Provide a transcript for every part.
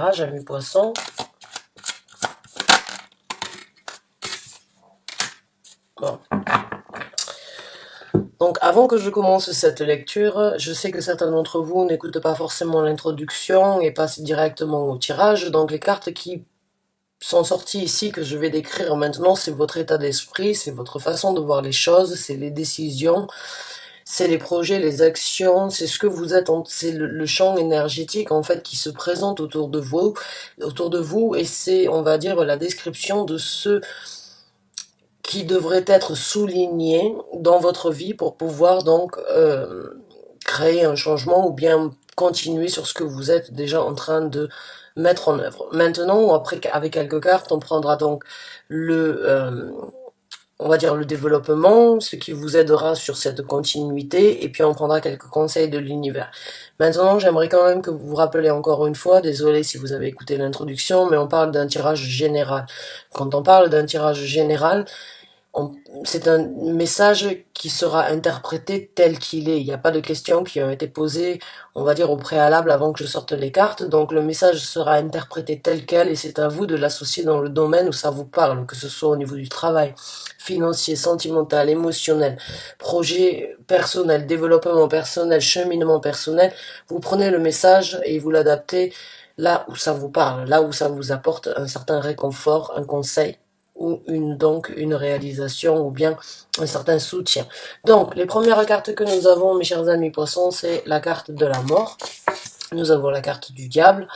Amis poissons. Bon. Donc avant que je commence cette lecture, je sais que certains d'entre vous n'écoutent pas forcément l'introduction et passent directement au tirage. Donc les cartes qui sont sorties ici, que je vais décrire maintenant, c'est votre état d'esprit, c'est votre façon de voir les choses, c'est les décisions, c'est les projets, les actions, c'est ce que vous êtes, c'est le champ énergétique en fait qui se présente autour de vous, et c'est, on va dire, la description de ce qui devrait être souligné dans votre vie pour pouvoir donc créer un changement ou bien continuer sur ce que vous êtes déjà en train de mettre en œuvre. Maintenant, après, avec quelques cartes, on prendra donc on va dire le développement, ce qui vous aidera sur cette continuité, et puis on prendra quelques conseils de l'univers. Maintenant, j'aimerais quand même que vous vous rappeliez encore une fois, désolé si vous avez écouté l'introduction, mais on parle d'un tirage général. Quand on parle d'un tirage général, c'est un message qui sera interprété tel qu'il est. Il n'y a pas de questions qui ont été posées, on va dire, au préalable avant que je sorte les cartes. Donc le message sera interprété tel quel et c'est à vous de l'associer dans le domaine où ça vous parle, que ce soit au niveau du travail, financier, sentimental, émotionnel, projet personnel, développement personnel, cheminement personnel. Vous prenez le message et vous l'adaptez là où ça vous parle, là où ça vous apporte un certain réconfort, un conseil, ou une réalisation ou bien un certain soutien. Donc, les premières cartes que nous avons, mes chers amis poissons, c'est la carte de la mort. Nous avons la carte du diable.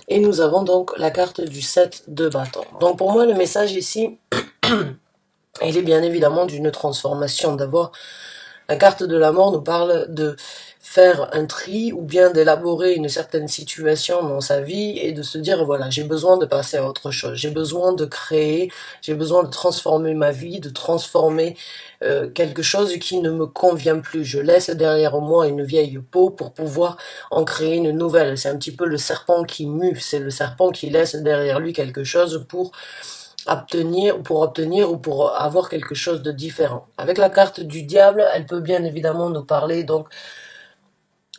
Et nous avons donc la carte du 7 de bâton. Donc, pour moi, le message ici, il est bien évidemment d'une transformation. D'abord, la carte de la mort nous parle de faire un tri ou bien d'élaborer une certaine situation dans sa vie et de se dire voilà, j'ai besoin de passer à autre chose, j'ai besoin de créer, j'ai besoin de transformer ma vie, de transformer quelque chose qui ne me convient plus. Je laisse derrière moi une vieille peau pour pouvoir en créer une nouvelle. C'est un petit peu le serpent qui mue, c'est le serpent qui laisse derrière lui quelque chose pour obtenir ou pour avoir quelque chose de différent. Avec la carte du diable, elle peut bien évidemment nous parler donc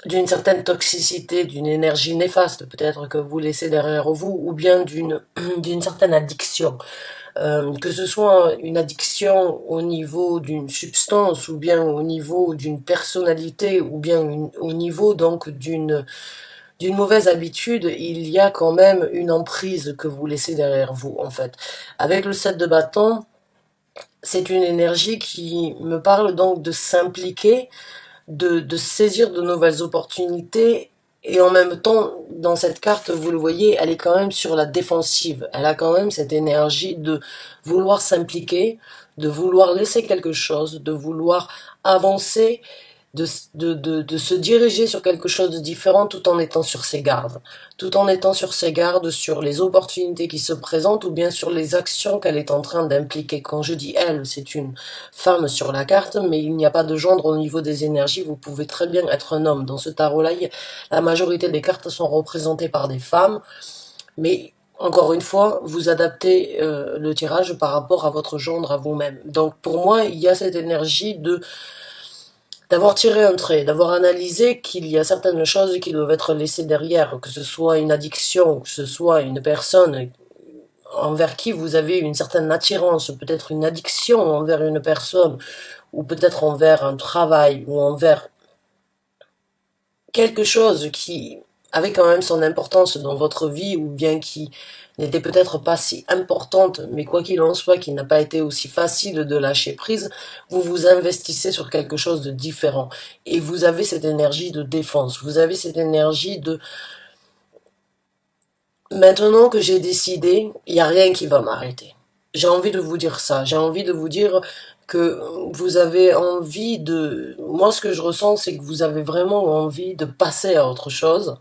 d'une certaine toxicité, d'une énergie néfaste peut-être que vous laissez derrière vous, ou bien d'une certaine addiction. Que ce soit une addiction au niveau d'une substance, ou bien au niveau d'une personnalité, ou bien au niveau donc d'une mauvaise habitude, il y a quand même une emprise que vous laissez derrière vous, en fait. Avec le 7 de bâton, c'est une énergie qui me parle donc de s'impliquer, de saisir de nouvelles opportunités, et en même temps, dans cette carte, vous le voyez, elle est quand même sur la défensive. Elle a quand même cette énergie de vouloir s'impliquer, de vouloir laisser quelque chose, de vouloir avancer, de se diriger sur quelque chose de différent tout en étant sur ses gardes. Tout en étant sur ses gardes sur les opportunités qui se présentent ou bien sur les actions qu'elle est en train d'impliquer. Quand je dis elle, c'est une femme sur la carte, mais il n'y a pas de gendre au niveau des énergies. Vous pouvez très bien être un homme. Dans ce tarot-là, la majorité des cartes sont représentées par des femmes, mais encore une fois, vous adaptez le tirage par rapport à votre gendre, à vous-même. Donc pour moi, il y a cette énergie d'avoir tiré un trait, d'avoir analysé qu'il y a certaines choses qui doivent être laissées derrière, que ce soit une addiction, que ce soit une personne envers qui vous avez une certaine attirance, peut-être une addiction envers une personne, ou peut-être envers un travail, ou envers quelque chose qui avait quand même son importance dans votre vie, ou bien qui n'était peut-être pas si importante, mais quoi qu'il en soit, qui n'a pas été aussi facile de lâcher prise, vous vous investissez sur quelque chose de différent. Et vous avez cette énergie de défense, vous avez cette énergie de maintenant que j'ai décidé, il n'y a rien qui va m'arrêter. J'ai envie de vous dire ça, j'ai envie de vous dire que vous avez envie de... Moi, ce que je ressens, c'est que vous avez vraiment envie de passer à autre chose,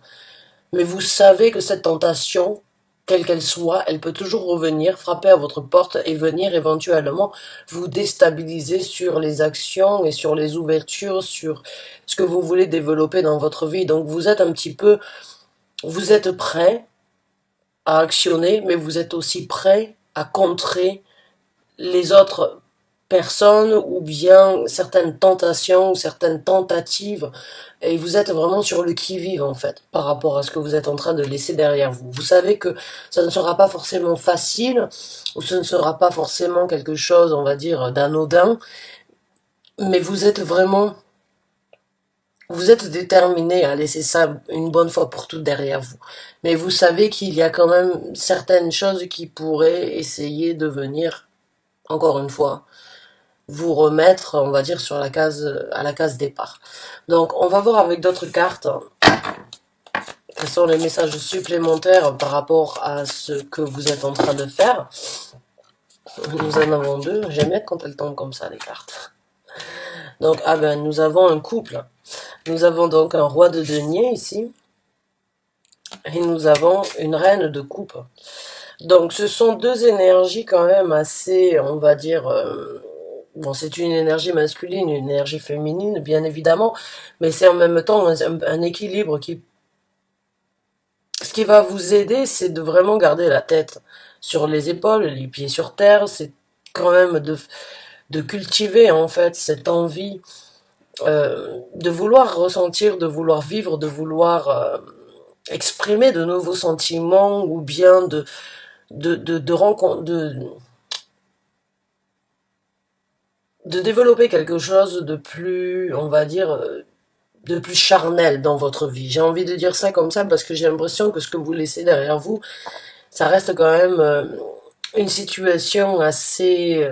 mais vous savez que cette tentation, quelle qu'elle soit, elle peut toujours revenir, frapper à votre porte et venir éventuellement vous déstabiliser sur les actions et sur les ouvertures, sur ce que vous voulez développer dans votre vie. Donc vous êtes un petit peu... Vous êtes prêt à actionner, mais vous êtes aussi prêt à contrer les autres personnes ou bien certaines tentations ou certaines tentatives et vous êtes vraiment sur le qui-vive en fait par rapport à ce que vous êtes en train de laisser derrière vous. Vous savez que ça ne sera pas forcément facile ou ce ne sera pas forcément quelque chose, on va dire, d'anodin, mais vous êtes déterminé à laisser ça une bonne fois pour toutes derrière vous. Mais vous savez qu'il y a quand même certaines choses qui pourraient essayer de venir, encore une fois, vous remettre, on va dire, à la case départ. Donc, on va voir avec d'autres cartes quels sont les messages supplémentaires par rapport à ce que vous êtes en train de faire. Nous en avons deux. J'aime bien quand elles tombent comme ça, les cartes. Donc, ah ben, nous avons un couple. Nous avons donc un roi de denier ici. Et nous avons une reine de coupe. Donc, ce sont deux énergies quand même assez, on va dire... bon, c'est une énergie masculine, une énergie féminine, bien évidemment, mais c'est en même temps un équilibre qui... Ce qui va vous aider, c'est de vraiment garder la tête sur les épaules, les pieds sur terre, c'est quand même de cultiver en fait cette envie de vouloir ressentir, de vouloir vivre, de vouloir exprimer de nouveaux sentiments ou bien de développer quelque chose de plus, on va dire, de plus charnel dans votre vie. J'ai envie de dire ça comme ça parce que j'ai l'impression que ce que vous laissez derrière vous, ça reste quand même une situation assez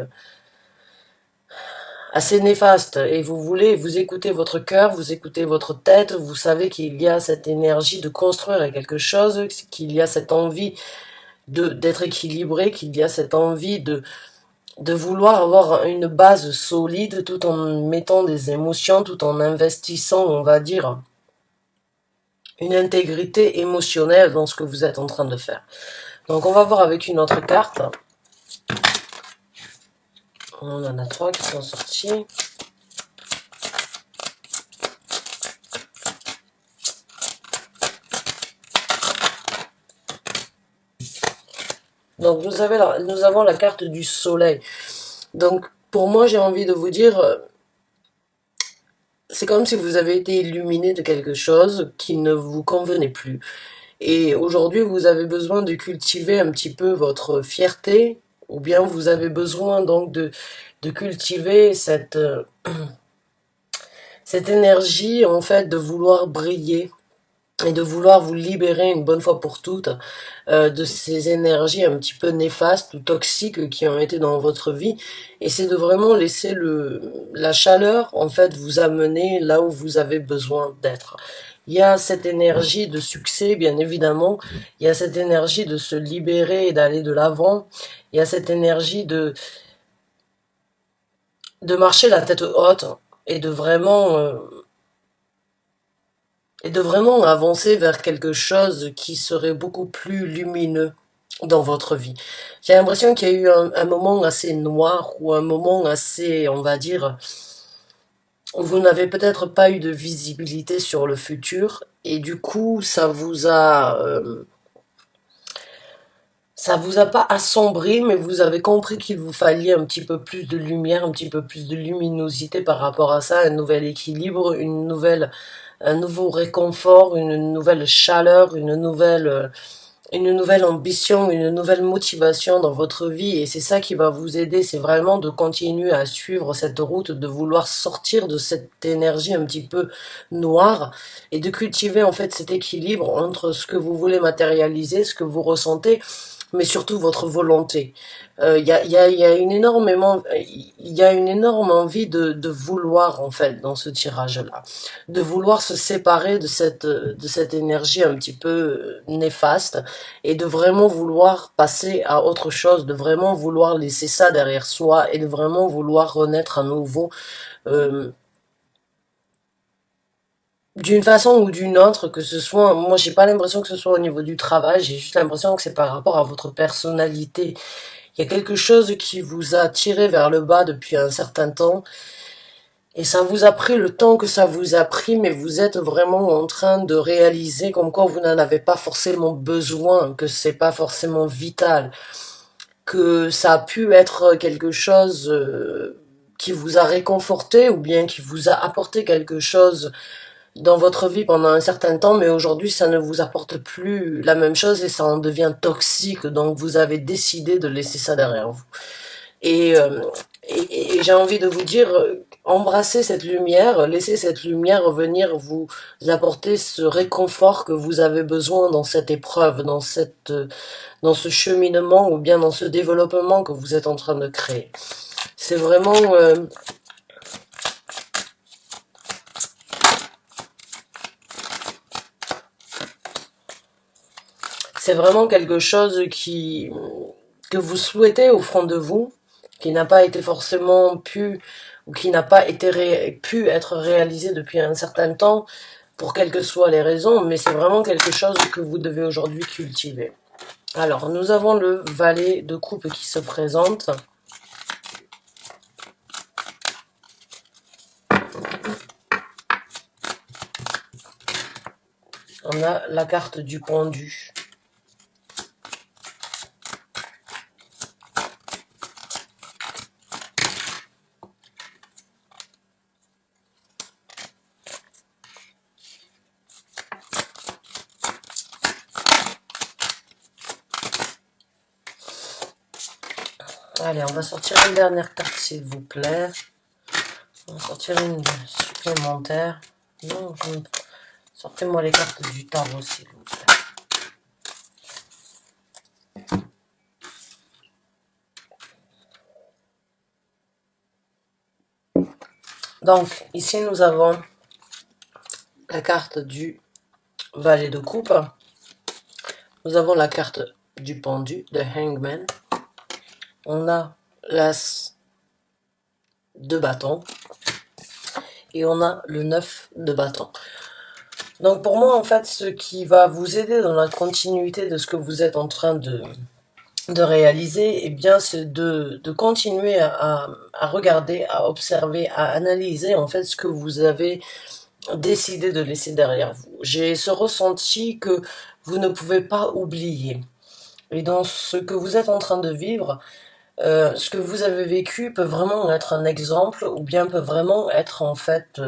néfaste et vous écoutez votre cœur, vous écoutez votre tête, vous savez qu'il y a cette énergie de construire quelque chose, qu'il y a cette envie d'être équilibré, qu'il y a cette envie de vouloir avoir une base solide tout en mettant des émotions, tout en investissant, on va dire, une intégrité émotionnelle dans ce que vous êtes en train de faire. Donc on va voir avec une autre carte. On en a trois qui sont sortis. Donc nous avons la carte du soleil. Donc pour moi j'ai envie de vous dire, c'est comme si vous avez été illuminé de quelque chose qui ne vous convenait plus. Et aujourd'hui vous avez besoin de cultiver un petit peu votre fierté, ou bien vous avez besoin donc de cultiver cette énergie en fait de vouloir briller et de vouloir vous libérer une bonne fois pour toutes de ces énergies un petit peu néfastes ou toxiques qui ont été dans votre vie, et c'est de vraiment laisser la chaleur en fait vous amener là où vous avez besoin d'être. Il y a cette énergie de succès, bien évidemment, il y a cette énergie de se libérer et d'aller de l'avant, il y a cette énergie de marcher la tête haute et de vraiment avancer vers quelque chose qui serait beaucoup plus lumineux dans votre vie. J'ai l'impression qu'il y a eu un moment assez noir ou un moment assez, on va dire, où vous n'avez peut-être pas eu de visibilité sur le futur et du coup ça vous a pas assombri, mais vous avez compris qu'il vous fallait un petit peu plus de lumière, un petit peu plus de luminosité par rapport à ça, un nouvel équilibre, un nouveau réconfort, une nouvelle chaleur, une nouvelle ambition, une nouvelle motivation dans votre vie, et c'est ça qui va vous aider, c'est vraiment de continuer à suivre cette route, de vouloir sortir de cette énergie un petit peu noire, et de cultiver en fait cet équilibre entre ce que vous voulez matérialiser, ce que vous ressentez, mais surtout votre volonté. Il y a une énorme envie de vouloir en fait dans ce tirage-là, de vouloir se séparer de cette énergie un petit peu néfaste et de vraiment vouloir passer à autre chose, de vraiment vouloir laisser ça derrière soi et de vraiment vouloir renaître à nouveau d'une façon ou d'une autre, que ce soit, moi j'ai pas l'impression que ce soit au niveau du travail, j'ai juste l'impression que c'est par rapport à votre personnalité. Il y a quelque chose qui vous a tiré vers le bas depuis un certain temps, et ça vous a pris le temps que ça vous a pris, mais vous êtes vraiment en train de réaliser comme quoi vous n'en avez pas forcément besoin, que c'est pas forcément vital, que ça a pu être quelque chose qui vous a réconforté ou bien qui vous a apporté quelque chose dans votre vie pendant un certain temps, mais aujourd'hui ça ne vous apporte plus la même chose et ça en devient toxique, donc vous avez décidé de laisser ça derrière vous. Et, euh, et j'ai envie de vous dire, embrassez cette lumière, laissez cette lumière venir vous apporter ce réconfort que vous avez besoin dans cette épreuve, dans ce cheminement ou bien dans ce développement que vous êtes en train de créer. C'est vraiment, c'est vraiment quelque chose que vous souhaitez au fond de vous, qui n'a pas été forcément pu, ou qui n'a pas été pu être réalisé depuis un certain temps, pour quelles que soient les raisons, mais c'est vraiment quelque chose que vous devez aujourd'hui cultiver. Alors, nous avons le valet de coupe qui se présente. On a la carte du pendu. Allez, on va sortir une dernière carte, s'il vous plaît. On va sortir une supplémentaire. Non, sortez-moi les cartes du tarot, s'il vous plaît. Donc, ici, nous avons la carte du valet de coupe. Nous avons la carte du pendu, de Hangman. On a l'as de bâton. Et on a le 9 de bâton. Donc pour moi, en fait, ce qui va vous aider dans la continuité de ce que vous êtes en train de réaliser, eh bien, c'est de continuer à regarder, à observer, à analyser, en fait, ce que vous avez décidé de laisser derrière vous. J'ai ce ressenti que vous ne pouvez pas oublier. Et dans ce que vous êtes en train de vivre, ce que vous avez vécu peut vraiment être un exemple, ou bien peut vraiment être, en fait,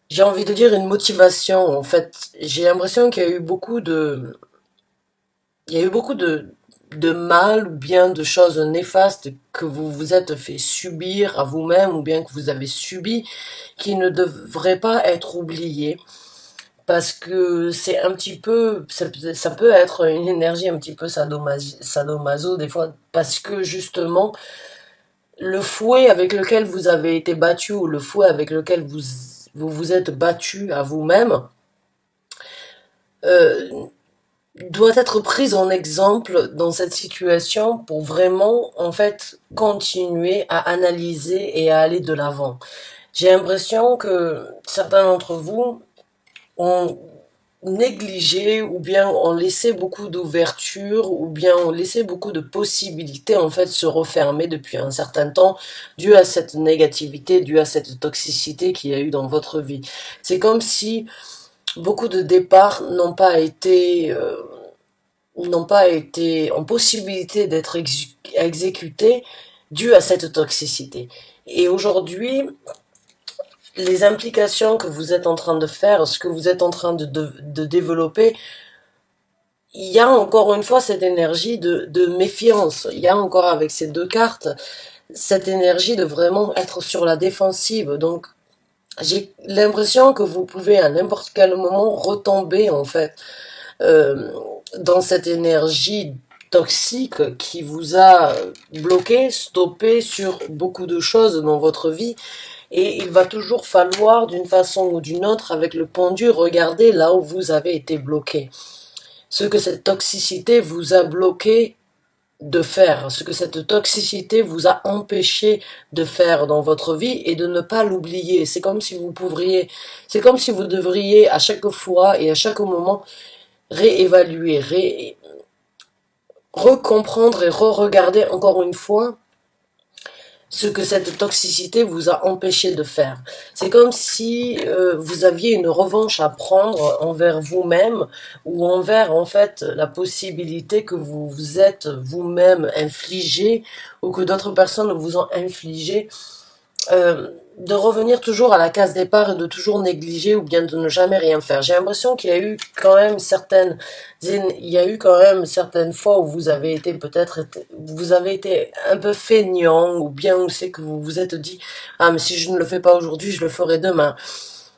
j'ai envie de dire une motivation. En fait, j'ai l'impression qu'il y a eu beaucoup de mal ou bien de choses néfastes que vous vous êtes fait subir à vous-même ou bien que vous avez subi qui ne devraient pas être oubliées parce que c'est un petit peu, ça peut être une énergie un petit peu sadomaso des fois parce que justement le fouet avec lequel vous avez été battu ou le fouet avec lequel vous êtes battu à vous-même euh, doit être prise en exemple dans cette situation pour vraiment, en fait, continuer à analyser et à aller de l'avant. J'ai l'impression que certains d'entre vous ont négligé ou bien ont laissé beaucoup d'ouverture ou bien ont laissé beaucoup de possibilités en fait se refermer depuis un certain temps dû à cette négativité, dû à cette toxicité qu'il y a eu dans votre vie. C'est comme si beaucoup de départs n'ont pas été en possibilité d'être exécutés dû à cette toxicité. Et aujourd'hui, les implications que vous êtes en train de faire, ce que vous êtes en train de développer, il y a encore une fois cette énergie de méfiance. Il y a encore avec ces deux cartes cette énergie de vraiment être sur la défensive. Donc, j'ai l'impression que vous pouvez à n'importe quel moment retomber en fait euh, dans cette énergie toxique qui vous a bloqué, stoppé sur beaucoup de choses dans votre vie. Et il va toujours falloir, d'une façon ou d'une autre, avec le pendu, regarder là où vous avez été bloqué. Ce que cette toxicité vous a bloqué de faire, ce que cette toxicité vous a empêché de faire dans votre vie et de ne pas l'oublier. C'est comme si vous devriez à chaque fois et à chaque moment recomprendre et re-regarder encore une fois ce que cette toxicité vous a empêché de faire. C'est comme si vous aviez une revanche à prendre envers vous-même ou envers en fait la possibilité que vous vous êtes vous-même infligé ou que d'autres personnes vous ont infligé, de revenir toujours à la case départ et de toujours négliger ou bien de ne jamais rien faire. J'ai l'impression qu'il y a eu quand même certaines fois où vous avez été vous avez été un peu feignant ou bien où c'est que vous vous êtes dit, ah, mais si je ne le fais pas aujourd'hui, je le ferai demain.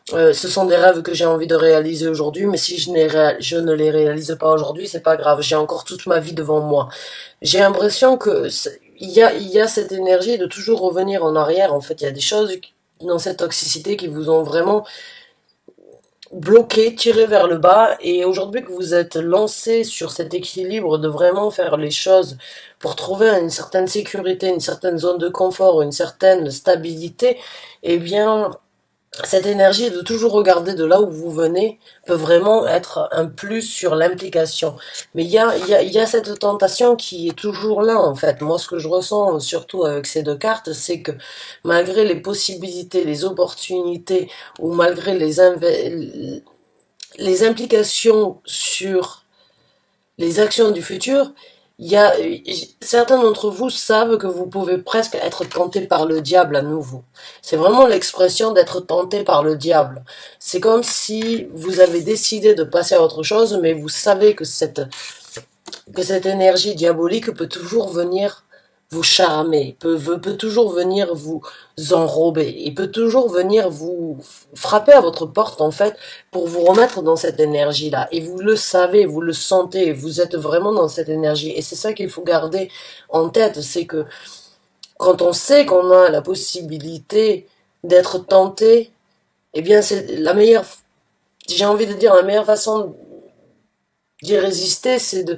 Ce sont des rêves que j'ai envie de réaliser aujourd'hui, mais si je ne les réalise pas aujourd'hui, c'est pas grave. J'ai encore toute ma vie devant moi. J'ai l'impression que il y a cette énergie de toujours revenir en arrière. En fait, il y a des choses dans cette toxicité qui vous ont vraiment bloqué, tiré vers le bas. Et aujourd'hui que vous êtes lancé sur cet équilibre de vraiment faire les choses pour trouver une certaine sécurité, une certaine zone de confort, une certaine stabilité, eh bien, cette énergie de toujours regarder de là où vous venez peut vraiment être un plus sur l'implication. Mais il y a cette tentation qui est toujours là, en fait. Moi, ce que je ressens, surtout avec ces deux cartes, c'est que malgré les possibilités, les opportunités, ou malgré les implications sur les actions du futur, il y a, certains d'entre vous savent que vous pouvez presque être tenté par le diable à nouveau. C'est vraiment l'expression d'être tenté par le diable. C'est comme si vous avez décidé de passer à autre chose, mais vous savez que cette énergie diabolique peut toujours venir vous charmer, peut toujours venir vous enrober, il peut toujours venir vous frapper à votre porte en fait pour vous remettre dans cette énergie-là. Et vous le savez, vous le sentez, vous êtes vraiment dans cette énergie. Et c'est ça qu'il faut garder en tête, c'est que quand on sait qu'on a la possibilité d'être tenté, eh bien c'est la meilleure, j'ai envie de dire la meilleure façon d'y résister, c'est de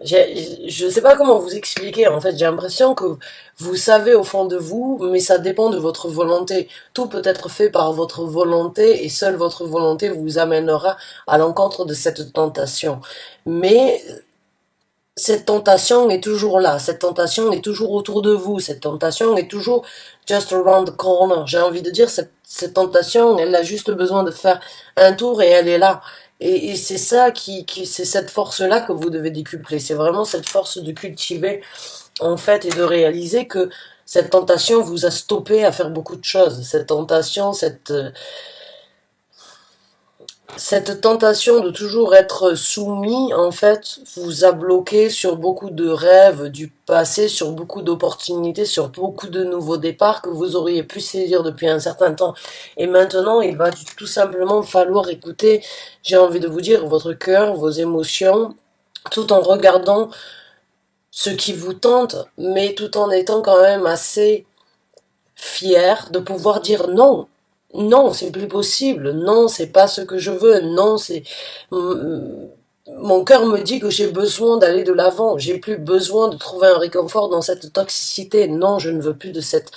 je ne sais pas comment vous expliquer. En fait, j'ai l'impression que vous savez au fond de vous, mais ça dépend de votre volonté. Tout peut être fait par votre volonté et seule votre volonté vous amènera à l'encontre de cette tentation. Mais cette tentation est toujours là. Cette tentation est toujours autour de vous. Cette tentation est toujours just around the corner. J'ai envie de dire, cette tentation, elle a juste besoin de faire un tour et elle est là. Et c'est ça c'est cette force-là que vous devez décupler. C'est vraiment cette force de cultiver, en fait, et de réaliser que cette tentation vous a stoppé à faire beaucoup de choses. Cette tentation, cette tentation de toujours être soumis, en fait, vous a bloqué sur beaucoup de rêves du passé, sur beaucoup d'opportunités, sur beaucoup de nouveaux départs que vous auriez pu saisir depuis un certain temps. Et maintenant, il va tout simplement falloir écouter, j'ai envie de vous dire, votre cœur, vos émotions, tout en regardant ce qui vous tente, mais tout en étant quand même assez fier de pouvoir dire non. Non, c'est plus possible. Non, c'est pas ce que je veux. Non, c'est mon cœur me dit que j'ai besoin d'aller de l'avant. J'ai plus besoin de trouver un réconfort dans cette toxicité. Non, je ne veux plus de cette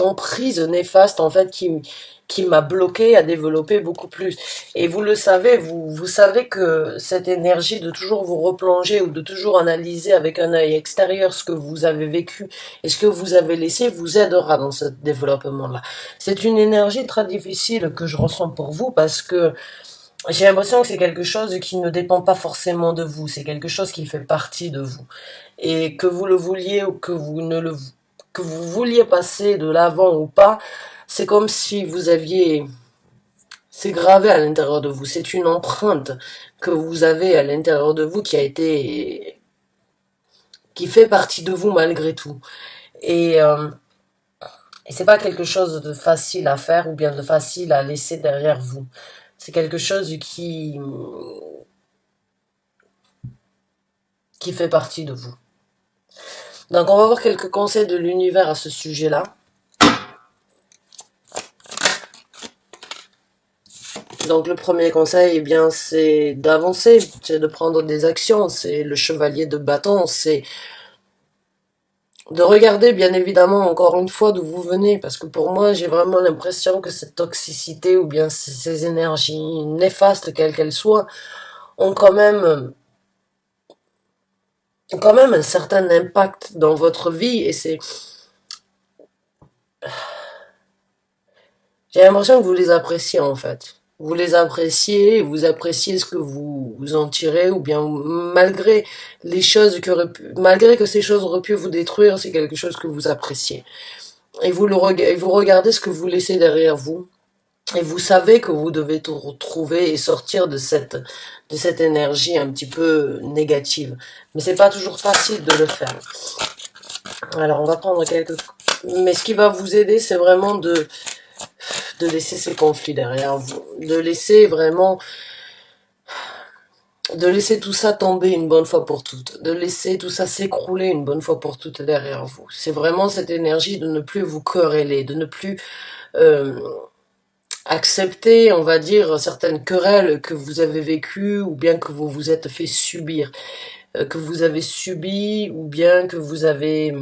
emprise néfaste en fait qui m'a bloqué à développer beaucoup plus. Et vous le savez, vous savez que cette énergie de toujours vous replonger ou de toujours analyser avec un œil extérieur ce que vous avez vécu et ce que vous avez laissé vous aidera dans ce développement-là. C'est une énergie très difficile que je ressens pour vous parce que j'ai l'impression que c'est quelque chose qui ne dépend pas forcément de vous, c'est quelque chose qui fait partie de vous. Et que vous le vouliez ou que vous ne le que vous vouliez passer de l'avant ou pas, c'est comme si vous aviez, c'est gravé à l'intérieur de vous, c'est une empreinte que vous avez à l'intérieur de vous qui fait partie de vous malgré tout. Et, euh, et c'est pas quelque chose de facile à faire ou bien de facile à laisser derrière vous. C'est quelque chose qui fait partie de vous. Donc on va voir quelques conseils de l'univers à ce sujet-là. Donc le premier conseil, eh bien, c'est d'avancer, c'est de prendre des actions, c'est le chevalier de bâton, c'est de regarder bien évidemment encore une fois d'où vous venez, parce que pour moi j'ai vraiment l'impression que cette toxicité ou bien ces énergies néfastes quelles qu'elles soient ont quand même quand même un certain impact dans votre vie et j'ai l'impression que vous les appréciez en fait. Vous les appréciez, vous appréciez ce que vous en tirez, ou bien malgré les choses malgré que ces choses auraient pu vous détruire, c'est quelque chose que vous appréciez. Et et vous regardez ce que vous laissez derrière vous. Et vous savez que vous devez tout retrouver et sortir de cette énergie un petit peu négative. Mais c'est pas toujours facile de le faire. Alors, on va prendre quelques... Mais ce qui va vous aider, c'est vraiment de laisser ces conflits derrière vous. De laisser tout ça tomber une bonne fois pour toutes. De laisser tout ça s'écrouler une bonne fois pour toutes derrière vous. C'est vraiment cette énergie de ne plus vous quereller, de ne plus... euh, accepter, on va dire, certaines querelles que vous avez vécues ou bien que vous vous êtes fait subir, que vous avez subi ou bien que vous avez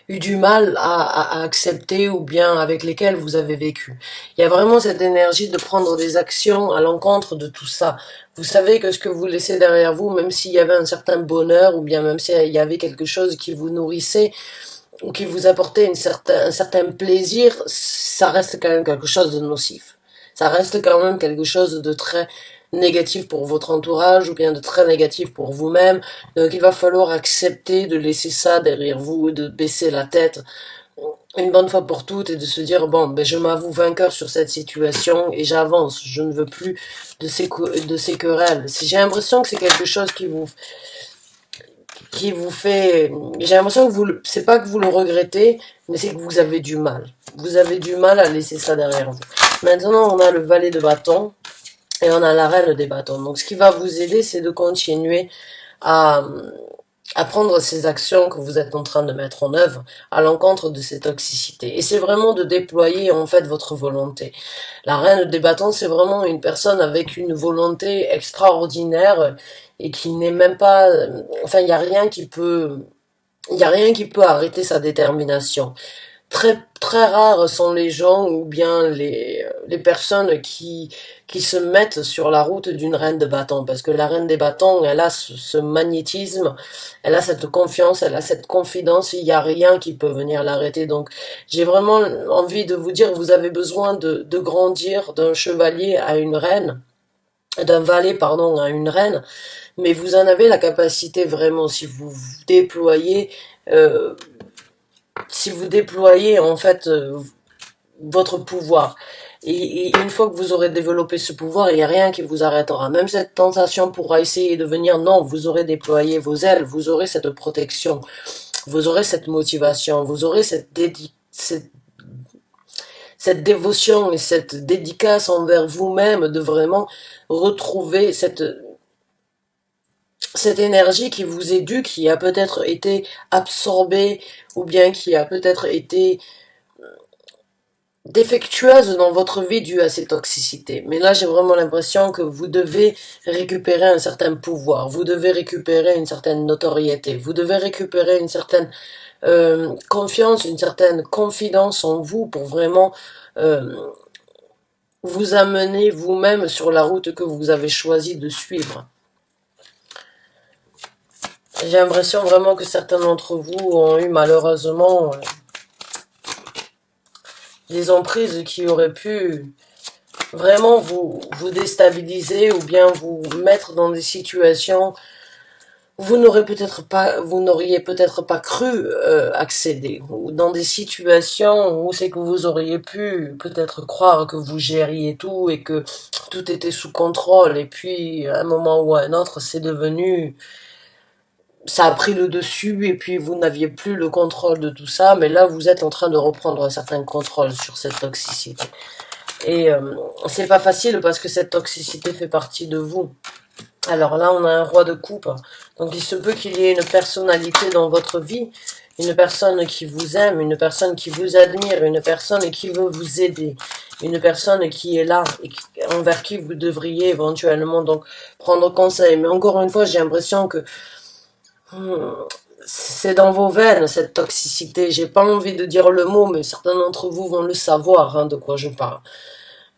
eu du mal à accepter ou bien avec lesquelles vous avez vécu. Il y a vraiment cette énergie de prendre des actions à l'encontre de tout ça. Vous savez que ce que vous laissez derrière vous, même s'il y avait un certain bonheur ou bien même s'il y avait quelque chose qui vous nourrissait, ou qui vous apportait un certain plaisir, ça reste quand même quelque chose de nocif. Ça reste quand même quelque chose de très négatif pour votre entourage ou bien de très négatif pour vous-même. Donc il va falloir accepter de laisser ça derrière vous, de baisser la tête une bonne fois pour toutes et de se dire bon ben je m'avoue vainqueur sur cette situation et j'avance, je ne veux plus de ces querelles. Si j'ai l'impression que c'est quelque chose qui vous fait, j'ai l'impression que c'est pas que vous le regrettez, mais c'est que vous avez du mal. Vous avez du mal à laisser ça derrière vous. Maintenant, on a le valet de bâton et on a la reine des bâtons. Donc, ce qui va vous aider, c'est de continuer à, à prendre ces actions que vous êtes en train de mettre en œuvre à l'encontre de ces toxicités. Et c'est vraiment de déployer, en fait, votre volonté. La reine des bâtons, c'est vraiment une personne avec une volonté extraordinaire et qui n'est même pas, enfin, il y a rien qui peut arrêter sa détermination. Très, très rares sont les gens ou bien les personnes qui se mettent sur la route d'une reine de bâton. Parce que la reine des bâtons, elle a ce magnétisme, elle a cette confiance, elle a cette confidence, il n'y a rien qui peut venir l'arrêter. Donc, j'ai vraiment envie de vous dire, vous avez besoin de grandir d'un chevalier à une reine, d'un valet, pardon, à une reine, mais vous en avez la capacité vraiment si vous déployez, euh, si vous déployez en fait votre pouvoir. Et une fois que vous aurez développé ce pouvoir, il n'y a rien qui vous arrêtera. Même cette tentation pourra essayer de venir, non, vous aurez déployé vos ailes, vous aurez cette protection, vous aurez cette motivation, vous aurez cette dévotion et cette dédicace envers vous-même de vraiment retrouver cette énergie qui vous est due, qui a peut-être été absorbée ou bien qui a peut-être été défectueuse dans votre vie due à ces toxicités. Mais là, j'ai vraiment l'impression que vous devez récupérer un certain pouvoir, vous devez récupérer une certaine notoriété, vous devez récupérer une certaine confiance, une certaine confidence en vous pour vraiment euh, vous amener vous-même sur la route que vous avez choisi de suivre. J'ai l'impression vraiment que certains d'entre vous ont eu malheureusement des emprises qui auraient pu vraiment vous déstabiliser ou bien vous mettre dans des situations où vous n'auriez peut-être pas cru accéder, ou dans des situations où c'est que vous auriez pu peut-être croire que vous gériez tout et que tout était sous contrôle et puis à un moment ou à un autre c'est devenu ça a pris le dessus et puis vous n'aviez plus le contrôle de tout ça, mais là vous êtes en train de reprendre un certain contrôle sur cette toxicité. Et c'est pas facile parce que cette toxicité fait partie de vous. Alors là on a un roi de coupe, donc il se peut qu'il y ait une personnalité dans votre vie, une personne qui vous aime, une personne qui vous admire, une personne qui veut vous aider, une personne qui est là et envers qui vous devriez éventuellement donc prendre conseil. Mais encore une fois j'ai l'impression que c'est dans vos veines, cette toxicité. J'ai pas envie de dire le mot, mais certains d'entre vous vont le savoir, hein, de quoi je parle.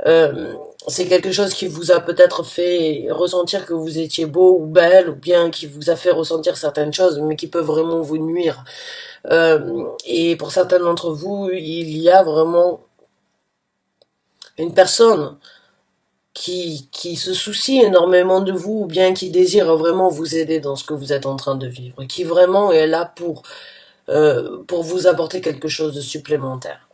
C'est quelque chose qui vous a peut-être fait ressentir que vous étiez beau ou belle, ou bien qui vous a fait ressentir certaines choses, mais qui peuvent vraiment vous nuire. Et pour certains d'entre vous, il y a vraiment une personne qui se soucie énormément de vous, ou bien qui désire vraiment vous aider dans ce que vous êtes en train de vivre, qui vraiment est là pour vous apporter quelque chose de supplémentaire.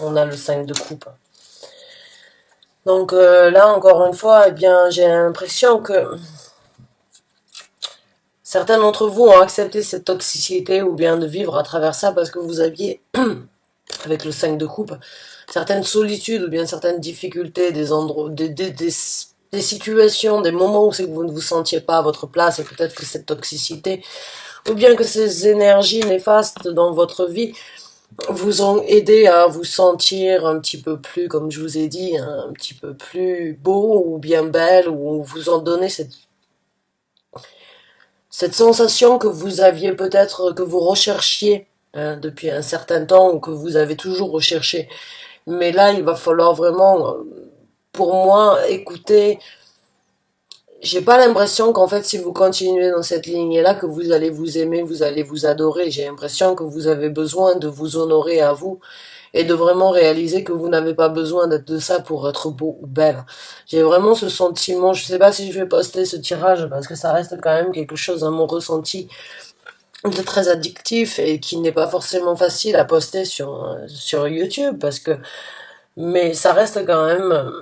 On a le 5 de coupe. Donc là, encore une fois, eh bien, j'ai l'impression que certains d'entre vous ont accepté cette toxicité ou bien de vivre à travers ça parce que vous aviez, avec le 5 de coupe, certaines solitudes ou bien certaines difficultés, des endroits, des situations, des moments où c'est que vous ne vous sentiez pas à votre place, et peut-être que cette toxicité ou bien que ces énergies néfastes dans votre vie vous ont aidé à vous sentir un petit peu plus, comme je vous ai dit, un petit peu plus beau ou bien belle, ou vous ont donné cette sensation que vous aviez peut-être, que vous recherchiez depuis un certain temps, ou que vous avez toujours recherché. Mais là, il va falloir vraiment, pour moi, écouter. J'ai pas l'impression qu'en fait, si vous continuez dans cette lignée-là, que vous allez vous aimer, vous allez vous adorer. J'ai l'impression que vous avez besoin de vous honorer à vous et de vraiment réaliser que vous n'avez pas besoin d'être de ça pour être beau ou belle. J'ai vraiment ce sentiment, je sais pas si je vais poster ce tirage parce que ça reste quand même quelque chose à mon ressenti de très addictif et qui n'est pas forcément facile à poster sur YouTube parce que, mais ça reste quand même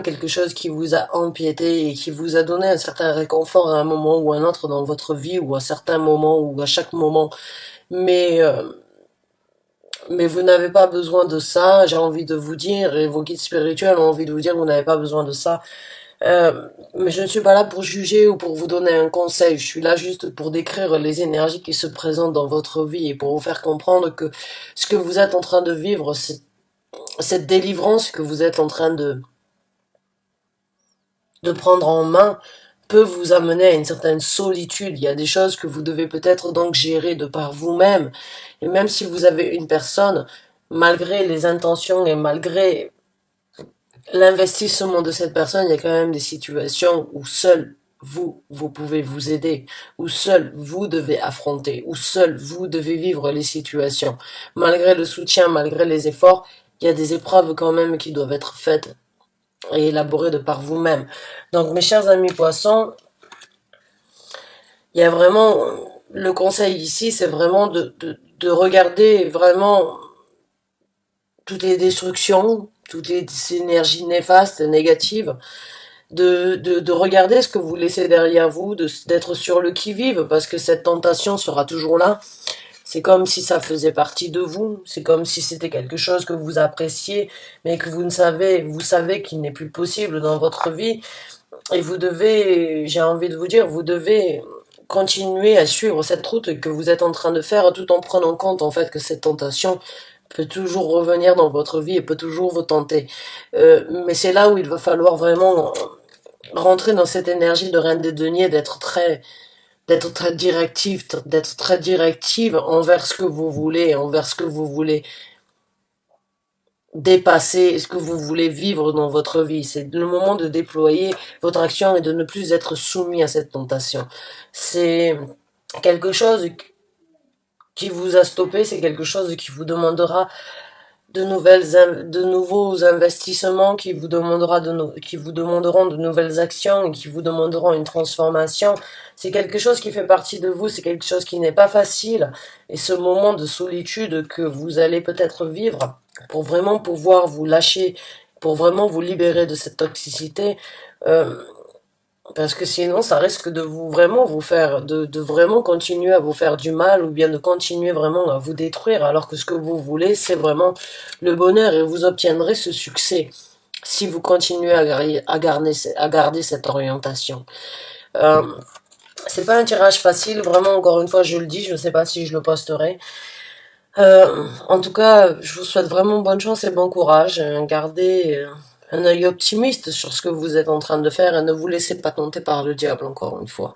quelque chose qui vous a empiété et qui vous a donné un certain réconfort à un moment ou un autre dans votre vie, ou à certains moments ou à chaque moment. Mais, euh, mais vous n'avez pas besoin de ça, j'ai envie de vous dire, et vos guides spirituels ont envie de vous dire que vous n'avez pas besoin de ça. Mais je ne suis pas là pour juger ou pour vous donner un conseil, je suis là juste pour décrire les énergies qui se présentent dans votre vie et pour vous faire comprendre que ce que vous êtes en train de vivre, c'est cette délivrance que vous êtes en train de prendre en main peut vous amener à une certaine solitude. Il y a des choses que vous devez peut-être donc gérer de par vous-même. Et même si vous avez une personne, malgré les intentions et malgré l'investissement de cette personne, il y a quand même des situations où seul vous pouvez vous aider, où seul vous devez affronter, où seul vous devez vivre les situations. Malgré le soutien, malgré les efforts, il y a des épreuves quand même qui doivent être faites et élaborées de par vous-même. Donc mes chers amis poissons, il y a vraiment, le conseil ici, c'est vraiment de regarder vraiment toutes les destructions, toutes les énergies néfastes, négatives, de regarder ce que vous laissez derrière vous, d'être sur le qui-vive, parce que cette tentation sera toujours là. C'est comme si ça faisait partie de vous, c'est comme si c'était quelque chose que vous appréciez, mais que vous savez qu'il n'est plus possible dans votre vie, et vous devez, j'ai envie de vous dire, vous devez continuer à suivre cette route que vous êtes en train de faire, tout en prenant compte en fait que cette tentation peut toujours revenir dans votre vie et peut toujours vous tenter. Mais c'est là où il va falloir vraiment rentrer dans cette énergie de reine des deniers, d'être très directive envers ce que vous voulez, envers ce que vous voulez dépasser, ce que vous voulez vivre dans votre vie. C'est le moment de déployer votre action et de ne plus être soumis à cette tentation. C'est quelque chose qui vous a stoppé, c'est quelque chose qui vous demandera de nouveaux investissements, qui vous demanderont de nouvelles actions et qui vous demanderont une transformation. C'est quelque chose qui fait partie de vous, c'est quelque chose qui n'est pas facile. Et ce moment de solitude que vous allez peut-être vivre pour vraiment pouvoir vous lâcher, pour vraiment vous libérer de cette toxicité, parce que sinon, ça risque de vous faire, de vraiment continuer à vous faire du mal ou bien de continuer vraiment à vous détruire, alors que ce que vous voulez, c'est vraiment le bonheur et vous obtiendrez ce succès si vous continuez à garder cette orientation. Euh, c'est pas un tirage facile, vraiment, encore une fois, je le dis, je ne sais pas si je le posterai. En tout cas, je vous souhaite vraiment bonne chance et bon courage. Gardez un œil optimiste sur ce que vous êtes en train de faire et ne vous laissez pas tenter par le diable encore une fois.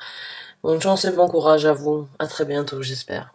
Bonne chance et bon courage à vous. À très bientôt, j'espère.